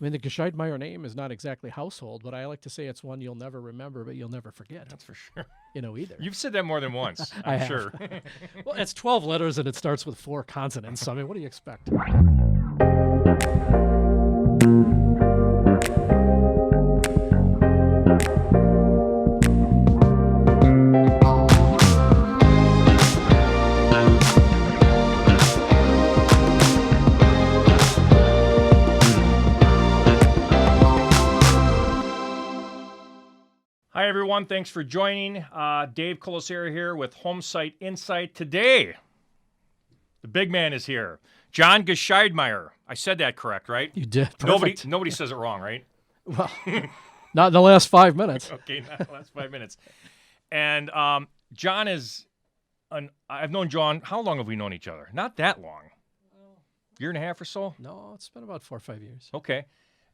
I mean, the Gscheidmeier name is not exactly household, but I like to say it's one you'll never remember, but you'll never forget. That's for sure. Either. You've said that more than once, I I'm have. sure. Well, it's 12 letters and it starts with 4 consonants. So, I mean, what do you expect? Hi, everyone. Thanks for joining. Dave Colasera here with Homesight Insight. Today, the big man is here. John Gscheidmeier. I said that correct, right? You did. Perfect. Nobody says it wrong, right? Well, not in the last 5 minutes. Okay, not the last 5 minutes. And John is, I've known John, how long have we known each other? Not that long. Year and a half or so? No, it's been about 4 or 5 years. Okay.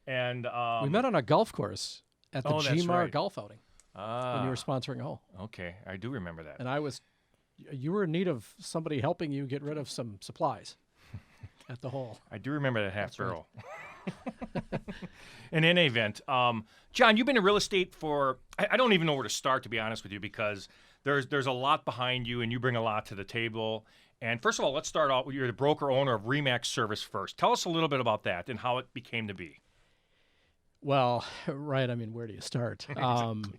And we met on a golf course at the that's GMAR right. golf outing when you were sponsoring a hole. Okay, I do remember that. And you were in need of somebody helping you get rid of some supplies at the hole. I do remember that half That's right. barrel. In any event, John, you've been in real estate for, I don't even know where to start, to be honest with you, because there's a lot behind you and you bring a lot to the table. And first of all, let's start out with you're the broker owner of ReMax Service first. Tell us a little bit about that and how it became to be. Well, right. I mean, where do you start? Exactly.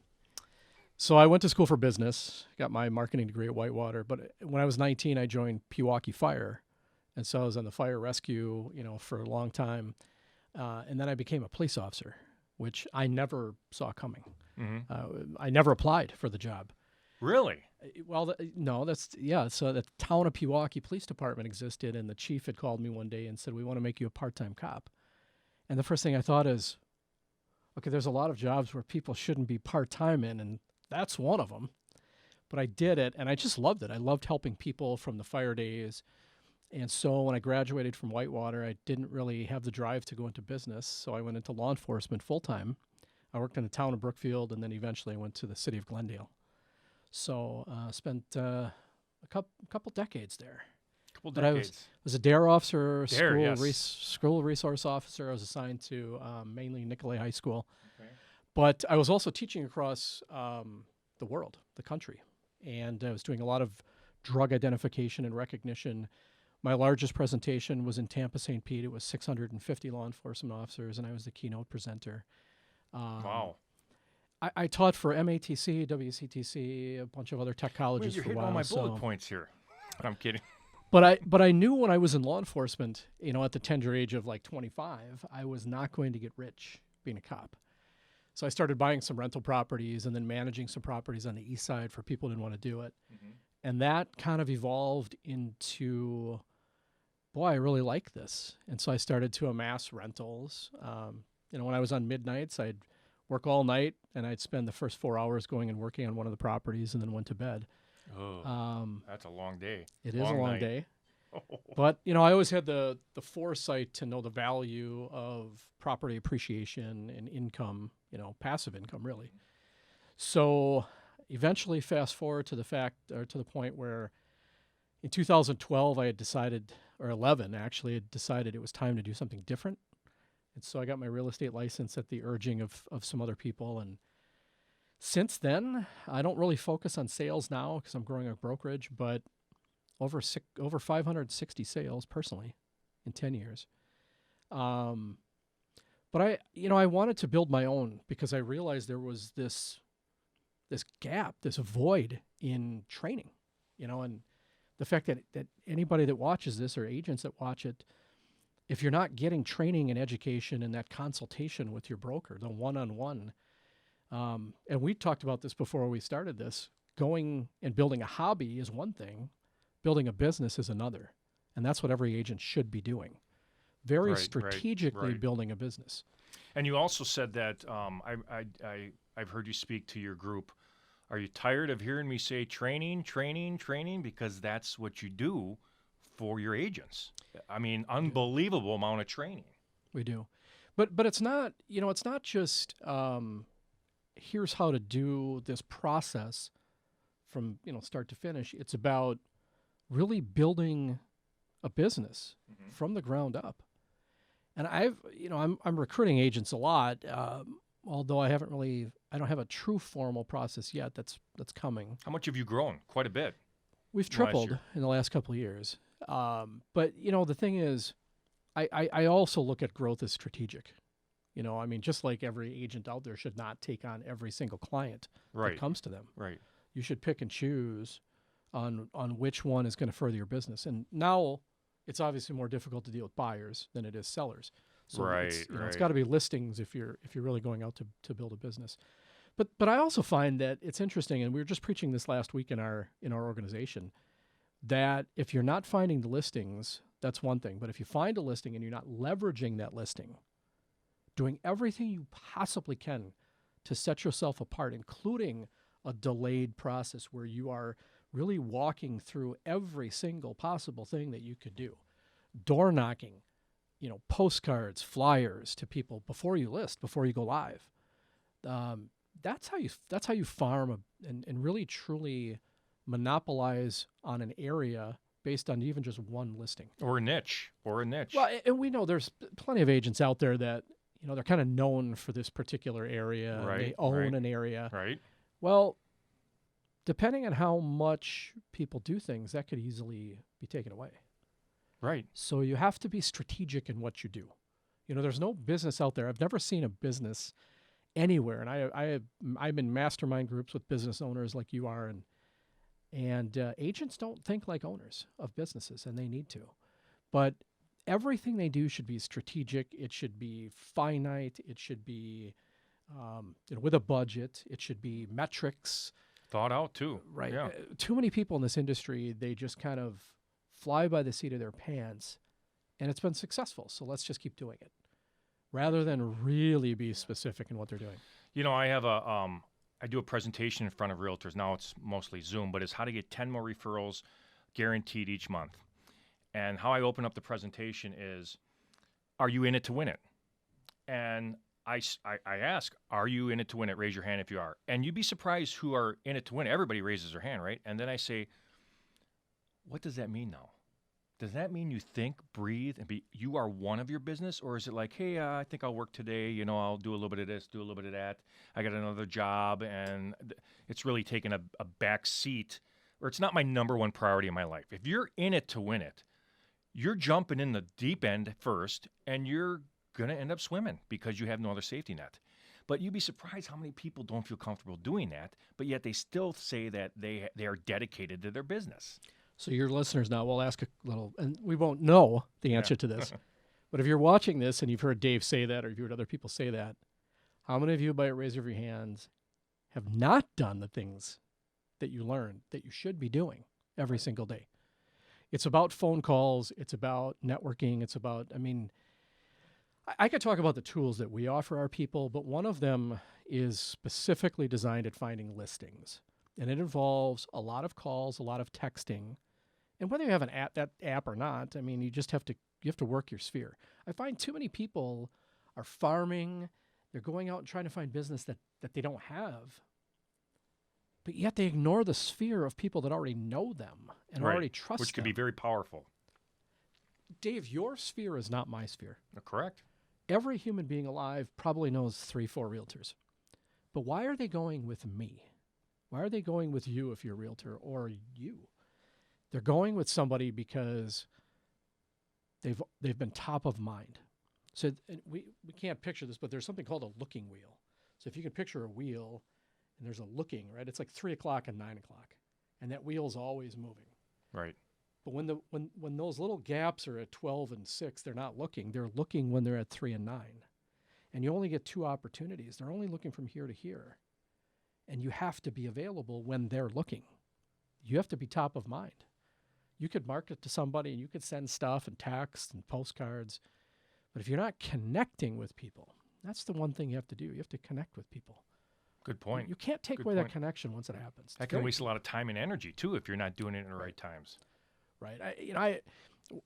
So I went to school for business, got my marketing degree at Whitewater. But when I was 19, I joined Pewaukee Fire. And so I was on the fire rescue, for a long time. And then I became a police officer, which I never saw coming. Mm-hmm. I never applied for the job. Really? Well, So the town of Pewaukee Police Department existed, and the chief had called me one day and said, "We want to make you a part-time cop." And the first thing I thought is, okay, there's a lot of jobs where people shouldn't be part-time in, and that's one of them. But I did it, and I just loved it. I loved helping people from the fire days. And so when I graduated from Whitewater, I didn't really have the drive to go into business, so I went into law enforcement full-time. I worked in the town of Brookfield, and then eventually I went to the city of Glendale. So spent a couple decades there. But I was a DARE officer, school resource officer. I was assigned to mainly Nicolay High School. Okay. But I was also teaching across the world, the country. And I was doing a lot of drug identification and recognition. My largest presentation was in Tampa, St. Pete. It was 650 law enforcement officers, and I was the keynote presenter. Wow. I taught for MATC, WCTC, a bunch of other tech colleges You're for a hitting while. all my bullet points here. I'm kidding. But I knew when I was in law enforcement, at the tender age of like 25, I was not going to get rich being a cop. So I started buying some rental properties and then managing some properties on the east side for people who didn't want to do it. Mm-hmm. And that kind of evolved into, boy, I really like this. And so I started to amass rentals. When I was on midnights, I'd work all night, and I'd spend the first 4 hours going and working on one of the properties and then went to bed. Oh, that's a long day. It is a long day. Oh. But, I always had the foresight to know the value of property appreciation and income, passive income, really. So eventually fast forward to the point where in 2012 I had decided, or 11 actually, had decided it was time to do something different. And so I got my real estate license at the urging of some other people. And since then, I don't really focus on sales now because I'm growing a brokerage, but over 560 sales personally in 10 years. But I wanted to build my own because I realized there was this gap, this void in training, and the fact that anybody that watches this or agents that watch it, if you're not getting training and education and that consultation with your broker, the one-on-one, and we talked about this before we started this, going and building a hobby is one thing, building a business is another. And that's what every agent should be doing. Very strategically building a business. And you also said that, I've heard you speak to your group. Are you tired of hearing me say training? Because that's what you do for your agents. I mean, unbelievable amount of training. We do. But it's not, it's not just here's how to do this process from, start to finish. It's about really building a business from the ground up. And I'm recruiting agents a lot, although I don't have a true formal process yet. That's coming. How much have you grown? Quite a bit. We've Last tripled year. in the last couple of years. But the thing is, I also look at growth as strategic. Just like every agent out there should not take on every single client Right. that comes to them. Right. You should pick and choose on which one is going to further your business. And now it's obviously more difficult to deal with buyers than it is sellers. So it's Right. got to be listings if you're really going out to build a business. But I also find that it's interesting, and we were just preaching this last week in our organization, that if you're not finding the listings, that's one thing. But if you find a listing and you're not leveraging that listing, doing everything you possibly can to set yourself apart, including a delayed process where you are really walking through every single possible thing that you could do. Door knocking, postcards, flyers to people before you list, before you go live. That's how you farm and really truly monopolize on an area based on even just one listing. Or a niche. Well, and we know there's plenty of agents out there that they're kind of known for this particular area. Right, They own right. an area. Right. Well, depending on how much people do things, that could easily be taken away. Right. So you have to be strategic in what you do. There's no business out there. I've never seen a business anywhere, and I'm in mastermind groups with business owners like you are, and agents don't think like owners of businesses, and they need to. But everything they do should be strategic. It should be finite. It should be with a budget. It should be metrics. Thought out too. Right. Yeah. Too many people in this industry, they just kind of fly by the seat of their pants, and it's been successful. So let's just keep doing it rather than really be specific in what they're doing. I have I do a presentation in front of realtors. Now it's mostly Zoom, but it's how to get 10 more referrals guaranteed each month. And how I open up the presentation is, are you in it to win it? And I ask, are you in it to win it? Raise your hand if you are. And you'd be surprised who are in it to win it. Everybody raises their hand, right? And then I say, what does that mean now? Does that mean you think, breathe, and you are one of your business? Or is it like, hey, I think I'll work today. I'll do a little bit of this, do a little bit of that. I got another job, and it's really taken a back seat, or it's not my number one priority in my life. If you're in it to win it, you're jumping in the deep end first, and you're going to end up swimming because you have no other safety net. But you'd be surprised how many people don't feel comfortable doing that, but yet they still say that they are dedicated to their business. So your listeners now will ask a little, and we won't know the answer to this, but if you're watching this and you've heard Dave say that, or you've heard other people say that, how many of you, by a raise of your hands, have not done the things that you learned that you should be doing every single day? It's about phone calls. It's about networking. It's about, I could talk about the tools that we offer our people, but one of them is specifically designed at finding listings. And it involves a lot of calls, a lot of texting. And whether you have that app or not, you have to work your sphere. I find too many people are farming. They're going out and trying to find business that they don't have. But yet they ignore the sphere of people that already know them and already trust them. Which can be very powerful. Dave, your sphere is not my sphere. Correct. Every human being alive probably knows 3-4 realtors. But why are they going with me? Why are they going with you if you're a realtor, or you? They're going with somebody because they've been top of mind. So we can't picture this, but there's something called a looking wheel. So if you can picture a wheel and there's a looking, right? It's like 3 o'clock and 9 o'clock, and that wheel's always moving. Right. But when those little gaps are at 12 and 6, they're not looking. They're looking when they're at 3 and 9. And you only get 2 opportunities. They're only looking from here to here. And you have to be available when they're looking. You have to be top of mind. You could market to somebody and you could send stuff and text and postcards. But if you're not connecting with people, that's the one thing you have to do. You have to connect with people. Good point. You can't take away that connection once it happens. That can waste a lot of time and energy, too, if you're not doing it in the right times. Right.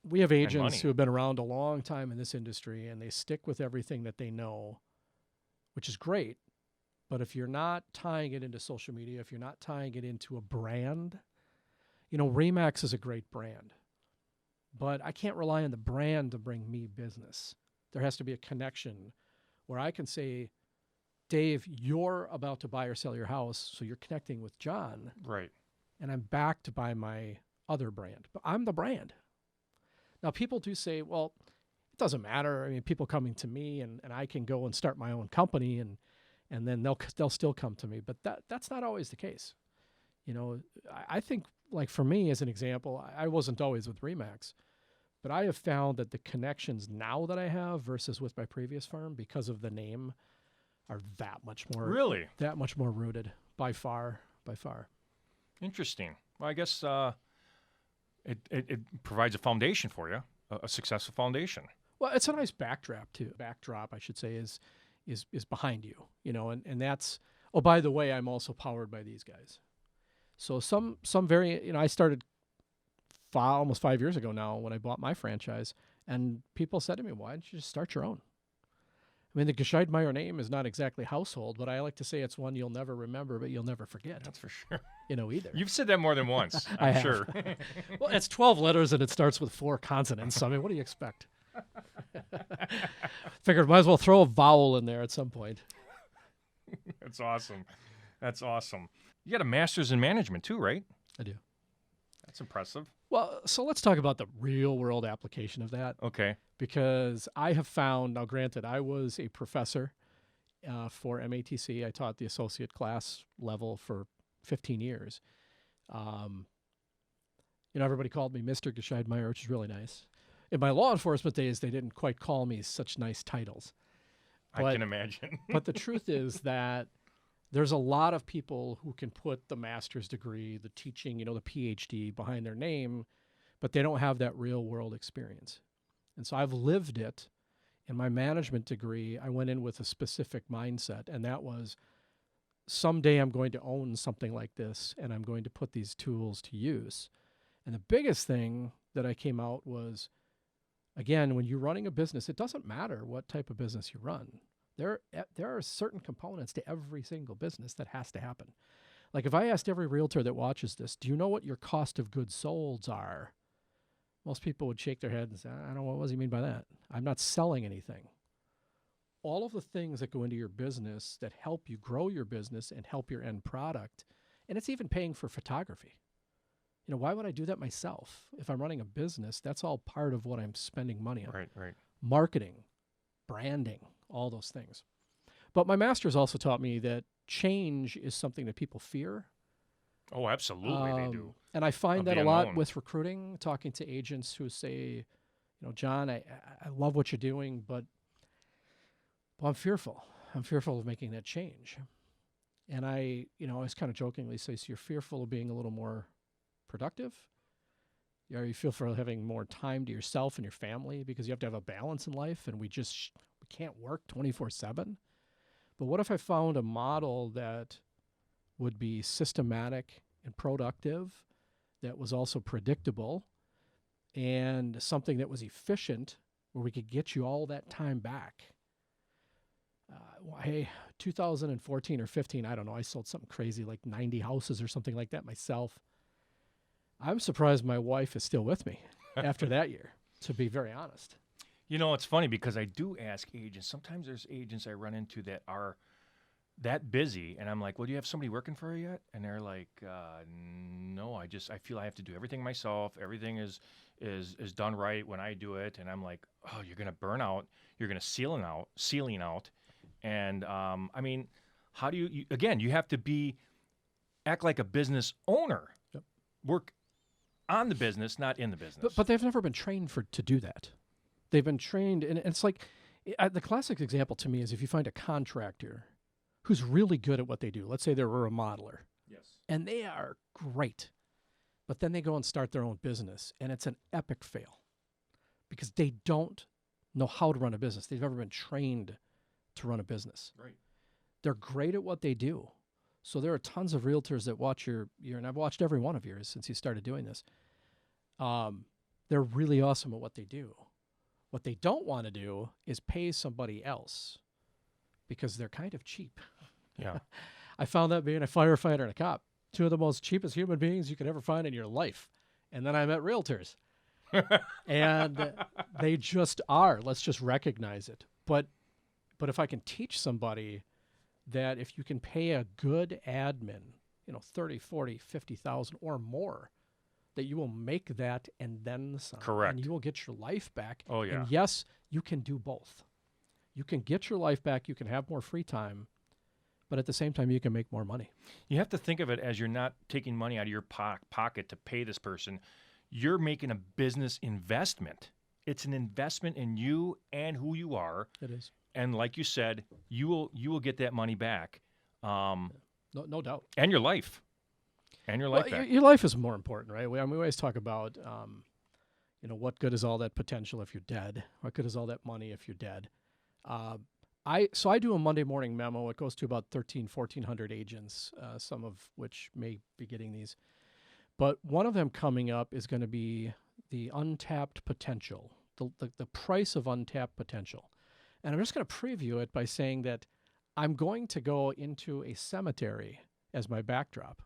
We have agents who have been around a long time in this industry, and they stick with everything that they know, which is great. But if you're not tying it into social media, if you're not tying it into a brand, ReMax is a great brand, but I can't rely on the brand to bring me business. There has to be a connection where I can say, Dave, you're about to buy or sell your house, so you're connecting with John, Right. and I'm backed by my other brand. But I'm the brand. Now, people do say, well, it doesn't matter. I mean, people coming to me, and I can go and start my own company, and then they'll still come to me. But that's not always the case. You know, I think, like for me, as an example, I wasn't always with ReMax, but I have found that the connections now that I have versus with my previous firm, because of the name, are that much more rooted by far. Interesting. Well, I guess it provides a foundation for you, a successful foundation. Well, it's a nice backdrop too. Backdrop, I should say, is behind you. You know, and that's. Oh, by the way, I'm also powered by these guys. So some very, I started almost 5 years ago now when I bought my franchise, and people said to me, "Why don't you just start your own?" I mean, the Gscheidmeier name is not exactly household, but I like to say it's one you'll never remember, but you'll never forget. That's for sure. Either. You've said that more than once, I I'm have. sure. Well, it's 12 letters and it starts with 4 consonants. So, I mean, what do you expect? Figured might as well throw a vowel in there at some point. That's awesome. You got a master's in management too, right? I do. That's impressive. Well, so let's talk about the real world application of that. Okay. Because I have found, now granted, I was a professor for MATC. I taught the associate class level for 15 years. Everybody called me Mr. Gscheidmeier, which is really nice. In my law enforcement days, they didn't quite call me such nice titles. I can imagine. But the truth is that there's a lot of people who can put the master's degree, the teaching, the PhD behind their name, but they don't have that real world experience. And so I've lived it. In my management degree, I went in with a specific mindset, and that was someday I'm going to own something like this, and I'm going to put these tools to use. And the biggest thing that I came out was, again, when you're running a business, it doesn't matter what type of business you run. There are certain components to every single business that has to happen. Like if I asked every realtor that watches this, do you know what your cost of goods solds are? Most people would shake their head and say, I don't know, what does he mean by that? I'm not selling anything. All of the things that go into your business that help you grow your business and help your end product, and it's even paying for photography. Why would I do that myself? If I'm running a business, that's all part of what I'm spending money on. Right. Marketing, branding, all those things. But my master's also taught me that change is something that people fear. Oh, absolutely, they do. And I find Of that the a lot unknown. with recruiting, talking to agents who say, John, I love what you're doing, but I'm fearful. I'm fearful of making that change. And I always kind of jokingly say, so you're fearful of being a little more productive? Or you feel for having more time to yourself and your family because you have to have a balance in life, and we can't work 24/7. But what if I found a model that would be systematic and productive, that was also predictable, and something that was efficient where we could get you all that time back? Hey, 2014 or 15, I don't know, I sold something crazy like 90 houses or something like that myself. I'm surprised my wife is still with me after that year, to be very honest. It's funny because I do ask agents. Sometimes there's agents I run into that are that busy, and I'm like, well, do you have somebody working for you yet? And they're like, no, I feel I have to do everything myself. Everything is done right when I do it. And I'm like, oh, you're going to burn out. You're going to ceiling out. And I mean, how do you again, you have to act like a business owner. Yep. Work on the business, not in the business. But they've never been trained to do that. They've been trained, and it's like the classic example to me is if you find a contractor who's really good at what they do. Let's say they're a remodeler. Yes. And they are great, but then they go and start their own business, and it's an epic fail because they don't know how to run a business. They've never been trained to run a business. Right. They're great at what they do. So there are tons of realtors that watch your and I've watched every one of yours since you started doing this. They're really awesome at what they do. What they don't want to do is pay somebody else because they're kind of cheap. Yeah. I found that being a firefighter and a cop, two of the most cheapest human beings you could ever find in your life. And then I met realtors. And they just are. Let's just recognize it. But if I can teach somebody that if you can pay a good admin, 30, 40, 50,000 or more, that you will make that and then some. Correct. And you will get your life back. Oh, yeah. And yes, you can do both. You can get your life back. You can have more free time. But at the same time, you can make more money. You have to think of it as you're not taking money out of your pocket to pay this person. You're making a business investment. It's an investment in you and who you are. It is. And like you said, you will get that money back. No doubt. And your life. And your life back. Your life is more important, right? We always talk about, what good is all that potential if you're dead? What good is all that money if you're dead? I do a Monday morning memo. It goes to about 1,400 agents, some of which may be getting these. But one of them coming up is going to be the untapped potential, the price of untapped potential. And I'm just going to preview it by saying that I'm going to go into a cemetery as my backdrop.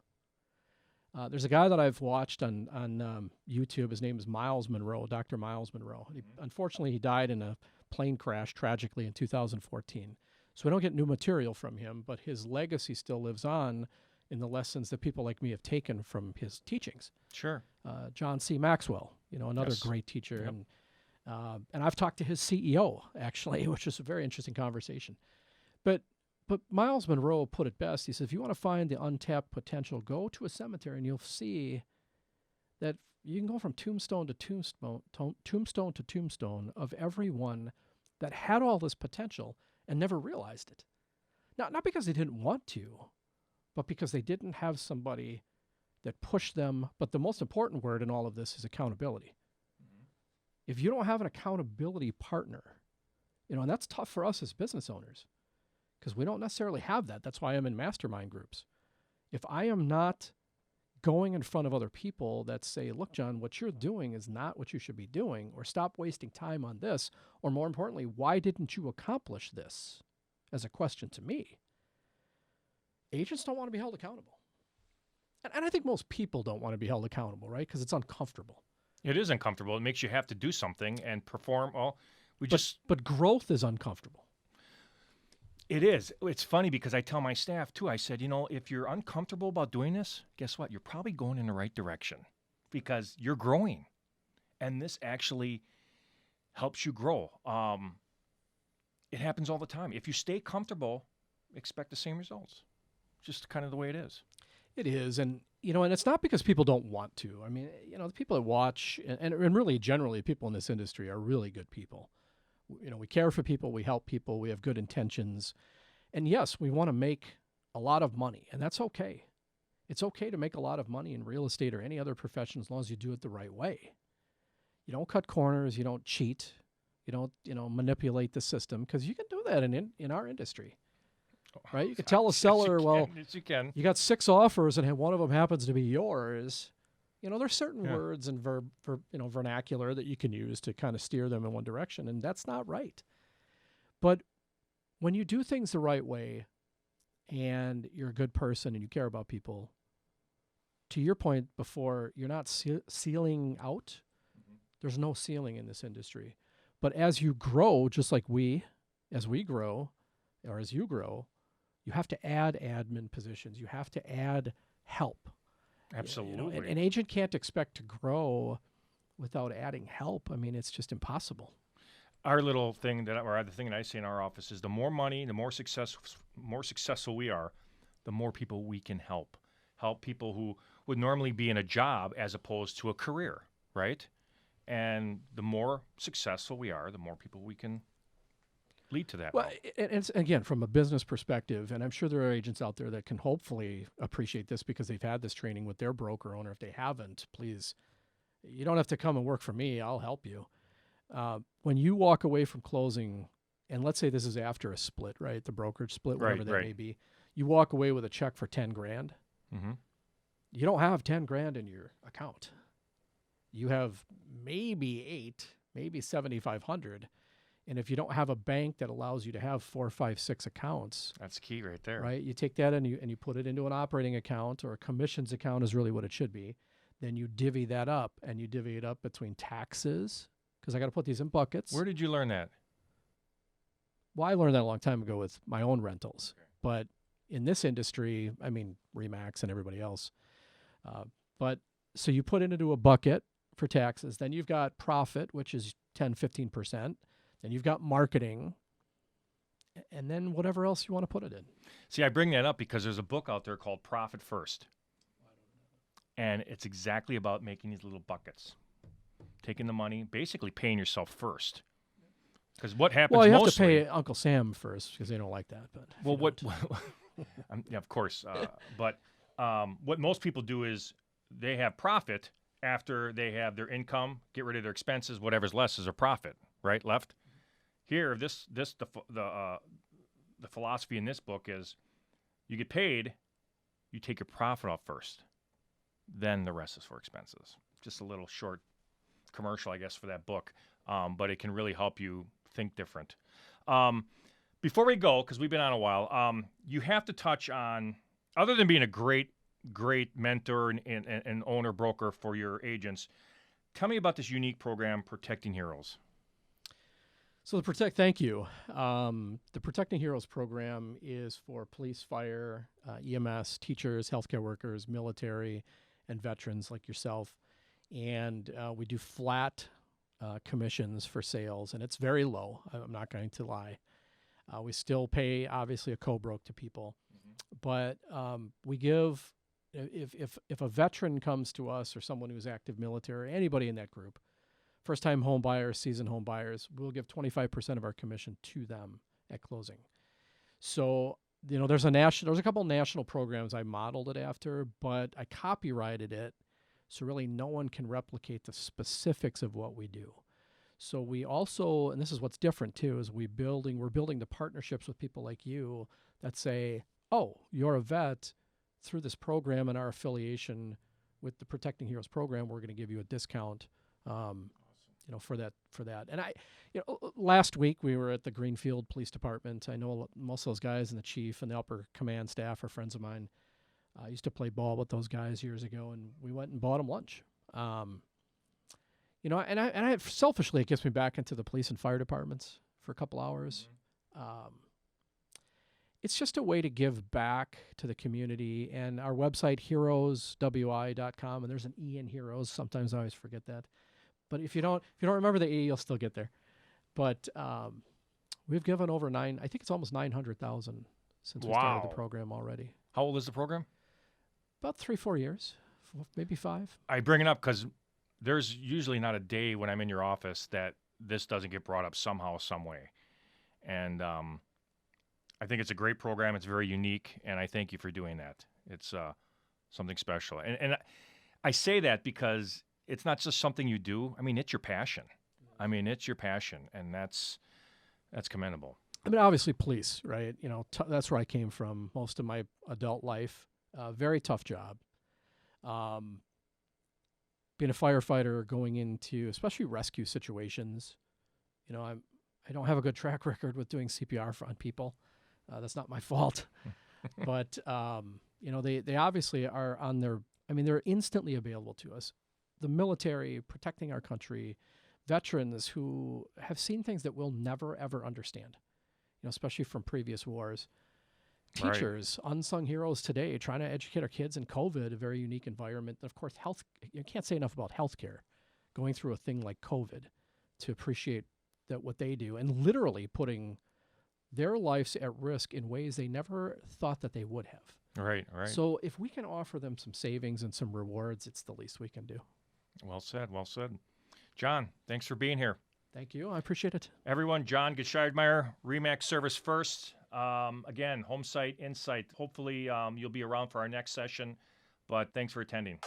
There's a guy that I've watched on YouTube. His name is Miles Monroe, Dr. Miles Monroe. Unfortunately, he died in a plane crash tragically in 2014. So we don't get new material from him, but his legacy still lives on in the lessons that people like me have taken from his teachings. Sure. John C. Maxwell, another Yes. great teacher. Yep. And I've talked to his CEO, actually, which is a very interesting conversation. But Miles Monroe put it best. He said, if you want to find the untapped potential, go to a cemetery and you'll see that you can go from tombstone to tombstone of everyone that had all this potential and never realized it. Not because they didn't want to, but because they didn't have somebody that pushed them. But the most important word in all of this is accountability. If you don't have an accountability partner, and that's tough for us as business owners because we don't necessarily have that. That's why I'm in mastermind groups. If I am not going in front of other people that say, look, John, what you're doing is not what you should be doing, or stop wasting time on this, or more importantly, why didn't you accomplish this, as a question to me, agents don't want to be held accountable. And I think most people don't want to be held accountable, right? Because it's uncomfortable. It is uncomfortable. It makes you have to do something and perform. Well, But growth is uncomfortable. It is. It's funny because I tell my staff too, I said, if you're uncomfortable about doing this, guess what? You're probably going in the right direction because you're growing. And this actually helps you grow. It happens all the time. If you stay comfortable, expect the same results. Just kind of the way it is. It is. And it's not because people don't want to. I mean, the people that watch and really generally people in this industry are really good people. We care for people, we help people, we have good intentions. And yes, we want to make a lot of money, and that's okay. It's okay to make a lot of money in real estate or any other profession as long as you do it the right way. You don't cut corners, you don't cheat, you don't, manipulate the system, because you can do that in our industry. Right? You could tell a seller, Yes, you can. you got 6 offers and one of them happens to be yours. There's certain words and vernacular that you can use to kind of steer them in one direction, and that's not right. But when you do things the right way and you're a good person and you care about people, to your point before, you're not ceiling out. There's no ceiling in this industry. But as you grow, just like as we grow, or as you grow, you have to add admin positions. You have to add help. Absolutely. An agent can't expect to grow without adding help. I mean, it's just impossible. Our little thing the thing that I say in our office is the more money, the more successful we are, the more people we can help. Help people who would normally be in a job as opposed to a career, right? And the more successful we are, the more people we can lead to that. Well, and it's, again, from a business perspective, and I'm sure there are agents out there that can hopefully appreciate this because they've had this training with their broker owner. If they haven't, please, you don't have to come and work for me. I'll help you. When you walk away from closing, and let's say this is after a split, right? The brokerage split, whatever that may be. You walk away with a check for $10,000. Mm-hmm. You don't have $10,000 in your account. You have maybe 8, maybe 7,500. And if you don't have a bank that allows you to have 4, 5, 6 accounts, that's key right there. Right? You take that and you put it into an operating account, or a commissions account is really what it should be. Then you divvy that up, and you divvy it up between taxes, because I got to put these in buckets. Where did you learn that? Well, I learned that a long time ago with my own rentals. But in this industry, I mean, ReMax and everybody else. But so you put it into a bucket for taxes. Then you've got profit, which is 10, 15%. Then you've got marketing. And then whatever else you want to put it in. See, I bring that up because there's a book out there called Profit First. And it's exactly about making these little buckets. Taking the money, basically paying yourself first. Because what happens well, you mostly... have to pay Uncle Sam first because they don't like that. But well, yeah, of course. But what most people do is they have profit after they have their income, get rid of their expenses, whatever's less is their profit, right? Left. Here, the philosophy in this book is you get paid, you take your profit off first, then the rest is for expenses. Just a little short commercial, I guess, for that book, but it can really help you think different. Before we go, because we've been on a while, you have to touch on, other than being a great mentor and owner broker for your agents, tell me about this unique program, Protecting Heroes. So thank you. The Protecting Heroes program is for police, fire, EMS, teachers, healthcare workers, military, and veterans like yourself. And we do flat commissions for sales, and it's very low. I'm not going to lie. We still pay, obviously, a co-broke to people. But we give, if a veteran comes to us or someone who's active military, anybody in that group, first-time home buyers, seasoned home buyers, we'll give 25% of our commission to them at closing. So, there's a couple national programs I modeled it after, but I copyrighted it, so really no one can replicate the specifics of what we do. So we also, and this is what's different too, is we're building the partnerships with people like you that say, oh, you're a vet, through this program and our affiliation with the Protecting Heroes program, we're going to give you a discount. For that. And last week we were at the Greenfield Police Department. I know most of those guys and the chief and the upper command staff are friends of mine. I used to play ball with those guys years ago, and we went and bought them lunch. And I selfishly, it gets me back into the police and fire departments for a couple hours. It's just a way to give back to the community. And our website, heroeswi.com, and there's an E in Heroes. Sometimes I always forget that. But if you don't remember the E, you'll still get there. But we've given over I think it's almost 900,000 since we started the program already. How old is the program? About 3-4 years, maybe 5. I bring it up because there's usually not a day when I'm in your office that this doesn't get brought up somehow, some way. And I think it's a great program. It's very unique, and I thank you for doing that. It's something special. And I say that because it's not just something you do. I mean, it's your passion. It's your passion, and that's commendable. Obviously, police, right? That's where I came from most of my adult life. Very tough job. Being a firefighter, going into especially rescue situations, I don't have a good track record with doing CPR on people. That's not my fault. But they obviously are on their. They're instantly available to us. The military, protecting our country, veterans who have seen things that we'll never, ever understand, especially from previous wars. Teachers, right. Unsung heroes today, trying to educate our kids in COVID, a very unique environment. And of course, health. You can't say enough about healthcare, going through a thing like COVID, to appreciate what they do, and literally putting their lives at risk in ways they never thought that they would have. Right. So if we can offer them some savings and some rewards, it's the least we can do. Well said. John, thanks for being here. Thank you. I appreciate it. Everyone, John Gscheidmeier, ReMax Service First. Again, Homesight, Insight. Hopefully you'll be around for our next session, but thanks for attending.